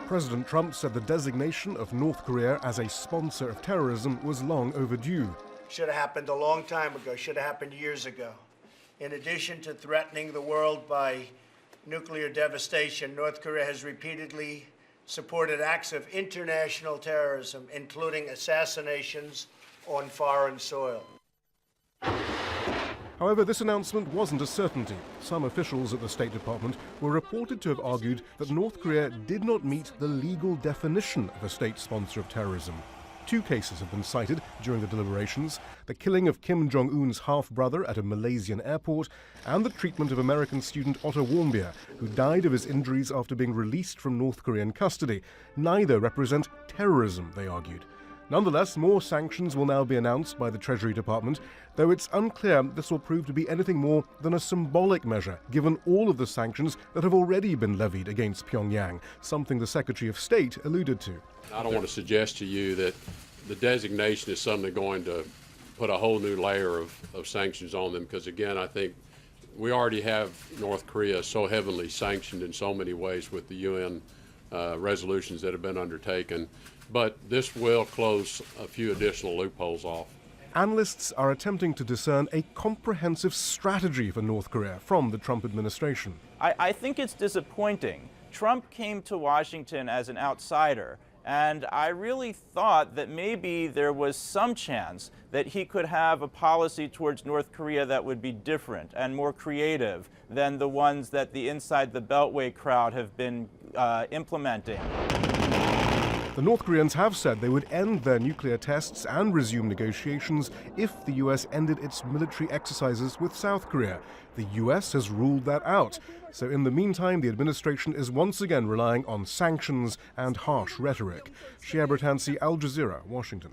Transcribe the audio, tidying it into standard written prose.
President Trump said the designation of North Korea as a sponsor of terrorism was long overdue. Should have happened a long time ago, should have happened years ago. In addition to threatening the world by nuclear devastation, North Korea has repeatedly supported acts of international terrorism, including assassinations on foreign soil. However, this announcement wasn't a certainty. Some officials at the State Department were reported to have argued that North Korea did not meet the legal definition of a state sponsor of terrorism. Two cases have been cited during the deliberations: the killing of Kim Jong-un's half-brother at a Malaysian airport and the treatment of American student Otto Warmbier, who died of his injuries after being released from North Korean custody. Neither represent terrorism, they argued. Nonetheless, more sanctions will now be announced by the Treasury Department, though it's unclear this will prove to be anything more than a symbolic measure, given all of the sanctions that have already been levied against Pyongyang, something the Secretary of State alluded to. I don't want to suggest to you that the designation is something going to put a whole new layer of sanctions on them, because, again, I think we already have North Korea so heavily sanctioned in so many ways with the UN resolutions that have been undertaken. But this will close a few additional loopholes off. Analysts are attempting to discern a comprehensive strategy for North Korea from the Trump administration. I think it's disappointing. Trump came to Washington as an outsider, and I really thought that maybe there was some chance that he could have a policy towards North Korea that would be different and more creative than the ones that the Inside the Beltway crowd have been implementing. The North Koreans have said they would end their nuclear tests and resume negotiations if the U.S. ended its military exercises with South Korea. The U.S. has ruled that out. So in the meantime, the administration is once again relying on sanctions and harsh rhetoric. Shia Bertansi, Al Jazeera, Washington.